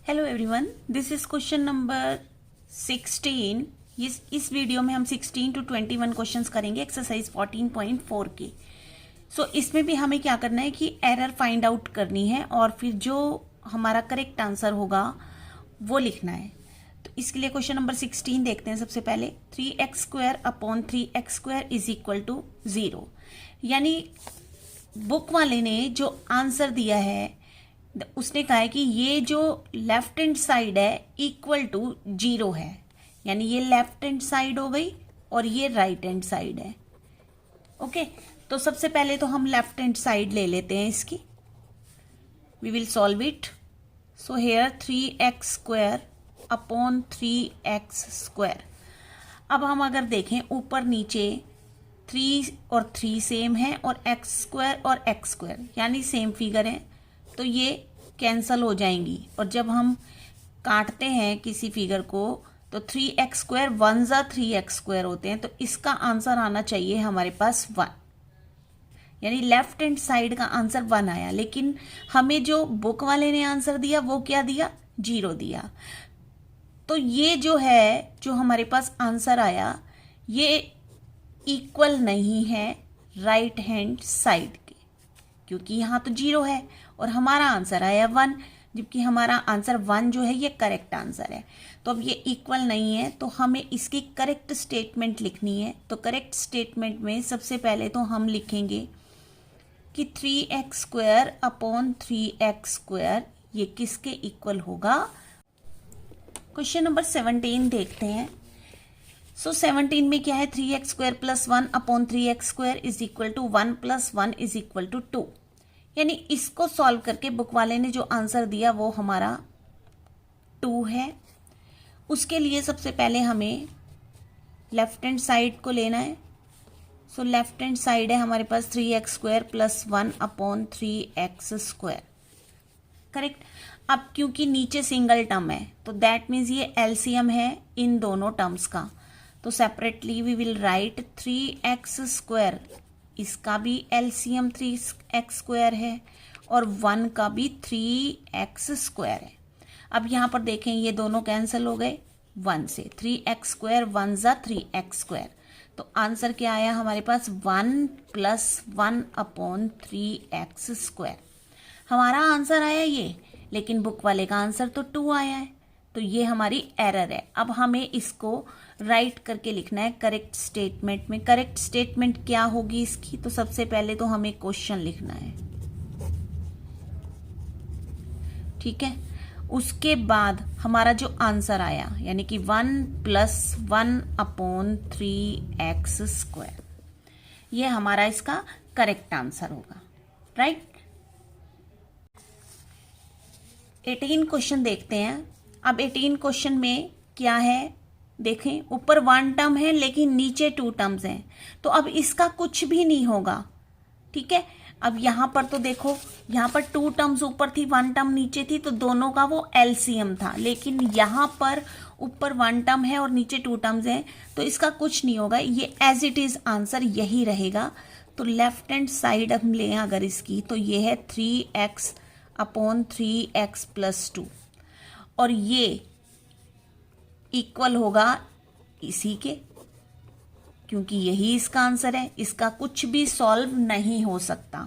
Hello everyone, this is question number 16। इस video में हम 16 to 21 क्वेश्चंस करेंगे एक्सरसाइज 14.4 के। इसमें भी हमें क्या करना है कि एरर फाइंड आउट करनी है और फिर जो हमारा करेक्ट आंसर होगा वो लिखना है। तो इसके लिए क्वेश्चन नंबर 16 देखते हैं। सबसे पहले 3x² upon 3x² is equal to 0, यानी बुक वाले ने जो आंसर दिया है उसने कहा है कि ये जो लेफ्ट हैंड साइड है इक्वल टू 0 है, यानी ये लेफ्ट हैंड साइड हो गई और ये राइट हैंड साइड है। ओके, तो सबसे पहले तो हम लेफ्ट हैंड साइड ले लेते हैं इसकी। We will solve it. So here 3x² upon 3x²। अब हम अगर देखें ऊपर नीचे 3 और 3 सेम है और x² और x² यानी सेम फिगर है, तो ये कैंसल हो जाएंगी। और जब हम काटते हैं किसी फिगर को तो 3x² 1 जा 3x² होते हैं, तो इसका आंसर आना चाहिए हमारे पास 1, यानी लेफ्ट हैंड साइड का आंसर 1 आया। लेकिन हमें जो बुक वाले ने आंसर दिया वो क्या दिया, 0 दिया। तो ये जो है, जो हमारे पास आंसर आया, ये इक्वल नहीं है राइट हैंड साइड के, क्योंकि यहाँ तो 0 है और हमारा आंसर आया 1, जबकि हमारा आंसर 1 जो है ये करेक्ट आंसर है। तो अब ये इक्वल नहीं है, तो हमें इसकी करेक्ट स्टेटमेंट लिखनी है। तो करेक्ट स्टेटमेंट में सबसे पहले तो हम लिखेंगे कि 3x² अपॉन 3x² ये किसके इक्वल होगा। क्वेश्चन नंबर 17 देखते हैं। 17 में क्या है, 3x² plus 1 upon 3x² is equal to 1 plus 1 is equal to 2, यानी इसको सॉल्व करके बुक वाले ने जो आंसर दिया वो हमारा 2 है। उसके लिए सबसे पहले हमें लेफ्ट हैंड साइड को लेना है। सो लेफ्ट हैंड साइड है हमारे पास 3x² plus 1 upon 3x², correct. अब क्योंकि नीचे सिंगल टर्म है तो दैट मीन्स ये एलसीएम है इन दोनों टर्म्स का, तो separately we will right 3x², इसका भी एलसीएम 3x² है और 1 का भी 3x² है। अब यहाँ पर देखें ये दोनों कैंसिल हो गए 1 से, 3x² 1 जा 3x², तो आंसर क्या आया हमारे पास 1 प्लस 1 अपॉन 3x²। हमारा आंसर आया ये, लेकिन बुक वाले का आंसर तो 2 आया है, तो ये हमारी एरर है। अब हमें इसको राइट करके लिखना है करेक्ट स्टेटमेंट में। करेक्ट स्टेटमेंट क्या होगी इसकी, तो सबसे पहले तो हमें क्वेश्चन लिखना है, ठीक है। उसके बाद हमारा जो आंसर आया यानी कि 1 प्लस 1 अपॉन 3x², ये हमारा इसका करेक्ट आंसर होगा, राइट। 18 क्वेश्चन देखते हैं। अब 18 क्वेश्चन में क्या है, देखें ऊपर 1 टर्म है लेकिन नीचे 2 टर्म्स हैं, तो अब इसका कुछ भी नहीं होगा, ठीक है। अब यहाँ पर तो देखो, यहाँ पर 2 टर्म्स ऊपर थी 1 टर्म नीचे थी, तो दोनों का वो एलसीएम था। लेकिन यहाँ पर ऊपर 1 टर्म है और नीचे 2 टर्म्स हैं, तो इसका कुछ नहीं होगा, ये एज इट इज आंसर यही रहेगा। तो लेफ्ट हैंड साइड हम लें अगर इसकी, तो ये है 3x अपॉन 3x प्लस 2, और ये इक्वल होगा इसी के, क्योंकि यही इसका आंसर है, इसका कुछ भी सॉल्व नहीं हो सकता,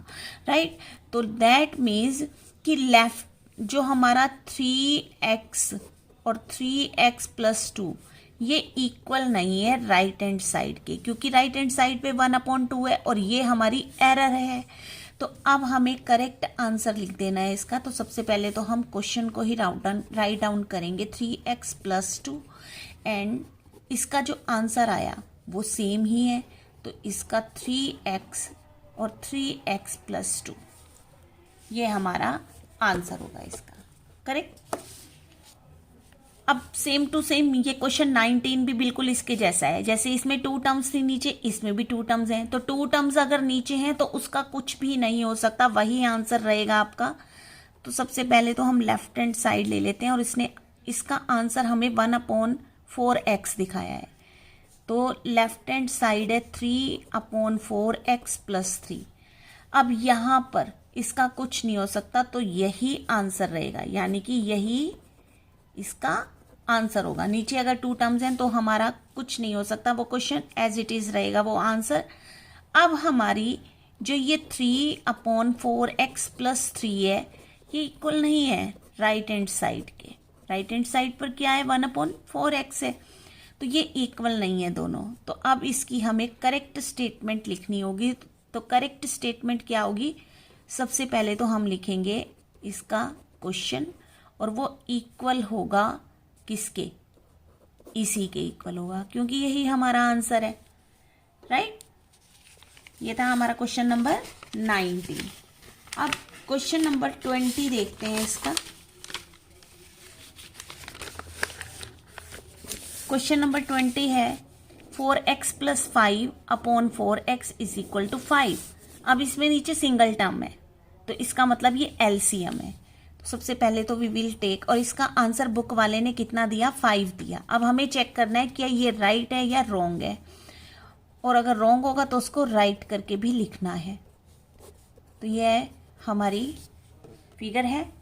राइट। तो दैट मीन्स कि लेफ्ट जो हमारा 3x और 3x प्लस 2 ये इक्वल नहीं है राइट हैंड साइड के, क्योंकि राइट हैंड साइड पे 1/2 है और ये हमारी एरर है। तो अब हमें करेक्ट आंसर लिख देना है इसका। तो सबसे पहले तो हम क्वेश्चन को ही राइट डाउन करेंगे 3x प्लस 2, एंड इसका जो आंसर आया वो सेम ही है, तो इसका 3x और 3x प्लस 2 ये हमारा आंसर होगा इसका, करेक्ट। अब सेम टू सेम ये क्वेश्चन 19 भी बिल्कुल इसके जैसा है। जैसे इसमें 2 टर्म्स थी नीचे, इसमें भी 2 टर्म्स हैं, तो 2 टर्म्स अगर नीचे हैं तो उसका कुछ भी नहीं हो सकता, वही आंसर रहेगा आपका। तो सबसे पहले तो हम लेफ्ट हैंड साइड ले लेते हैं, और इसका आंसर हमें 1/4x दिखाया है, तो लेफ्ट हैंड साइड है 3/4x प्लस 3। अब यहाँ पर इसका कुछ नहीं हो सकता, तो यही आंसर रहेगा, यानी कि यही इसका आंसर होगा। नीचे अगर 2 टर्म्स हैं तो हमारा कुछ नहीं हो सकता, वो क्वेश्चन एज इट इज रहेगा, वो आंसर। अब हमारी जो ये 3/4x + 3 है, ये इक्वल नहीं है राइट हैंड साइड के। राइट हैंड साइड पर क्या है, 1/4x है, तो ये इक्वल नहीं है दोनों। तो अब इसकी हमें करेक्ट स्टेटमेंट लिखनी होगी। तो करेक्ट स्टेटमेंट क्या होगी, सबसे पहले तो हम लिखेंगे इसका क्वेश्चन, और वो इक्वल होगा किसके, इसी के इक्वल होगा, क्योंकि यही हमारा आंसर है, राइट। ये था हमारा क्वेश्चन नंबर 19। अब क्वेश्चन नंबर 20 देखते हैं इसका। क्वेश्चन नंबर 20 है 4x + 5/4x = 5। अब इसमें नीचे सिंगल टर्म है, तो इसका मतलब ये एलसीएम है। तो सबसे पहले तो वी विल टेक, और इसका आंसर बुक वाले ने कितना दिया, 5 दिया। अब हमें चेक करना है क्या ये राइट है या रॉन्ग है, और अगर रॉन्ग होगा तो उसको राइट करके भी लिखना है। तो ये हमारी फिगर है।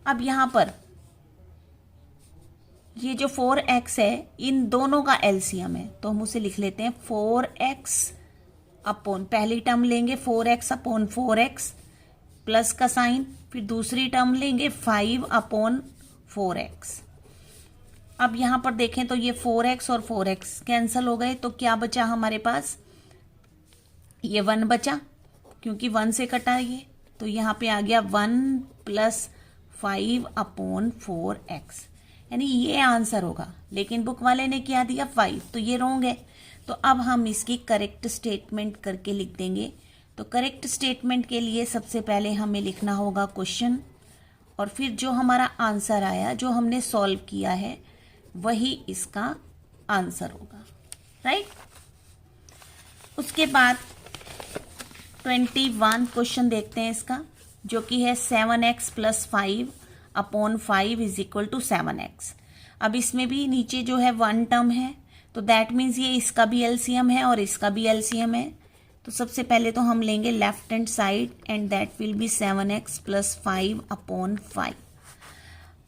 अब यहाँ पर ये जो 4x है, इन दोनों का एलसीएम है, तो हम उसे लिख लेते हैं 4x अपॉन, पहली टर्म लेंगे 4x/4x प्लस का साइन, फिर दूसरी टर्म लेंगे 5/4x। अब यहाँ पर देखें तो ये 4x और 4x कैंसिल हो गए, तो क्या बचा हमारे पास, ये 1 बचा, क्योंकि 1 से कटा ये, तो यहाँ पे आ गया 1 + 5/4x, यानी ये आंसर होगा। लेकिन बुक वाले ने क्या दिया, 5, तो ये रॉन्ग है। तो अब हम इसकी करेक्ट स्टेटमेंट करके लिख देंगे। तो करेक्ट स्टेटमेंट के लिए सबसे पहले हमें लिखना होगा क्वेश्चन, और फिर जो हमारा आंसर आया, जो हमने सॉल्व किया है, वही इसका आंसर होगा, राइट। उसके बाद 21 क्वेश्चन देखते हैं इसका, जो कि है 7x + 5/5 = 7x। अब इसमें भी नीचे जो है 1 टर्म है, तो दैट मीन्स ये इसका भी एलसीएम है और इसका भी एलसीएम है। तो सबसे पहले तो हम लेंगे left hand side, and that will be 7x + 5/5।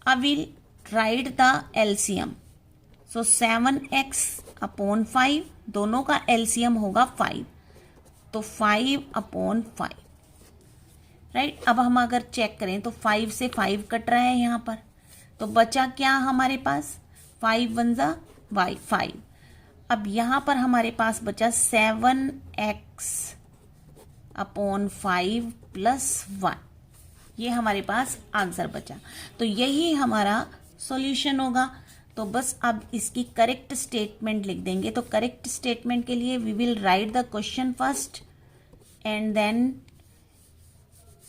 अब will write the LCM. So 7x/5, दोनों का एलसीएम होगा 5, तो 5/5, राइट। अब हम अगर चेक करें तो 5 से 5 कट रहा है यहाँ पर, तो बचा क्या हमारे पास, 5 × 1 = 5। अब यहाँ पर हमारे पास बचा 7x/5 + 1, ये हमारे पास आंसर बचा। तो यही हमारा सॉल्यूशन होगा। तो बस अब इसकी करेक्ट स्टेटमेंट लिख देंगे। तो करेक्ट स्टेटमेंट के लिए we will write the question first, and then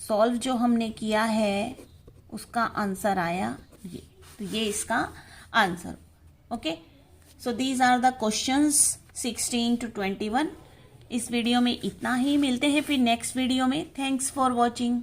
solve जो हमने किया है उसका आंसर आया ये, तो ये इसका answer, okay. So these are the questions 16 to 21। इस वीडियो में इतना ही, मिलते हैं फिर नेक्स्ट वीडियो में। Thanks for watching.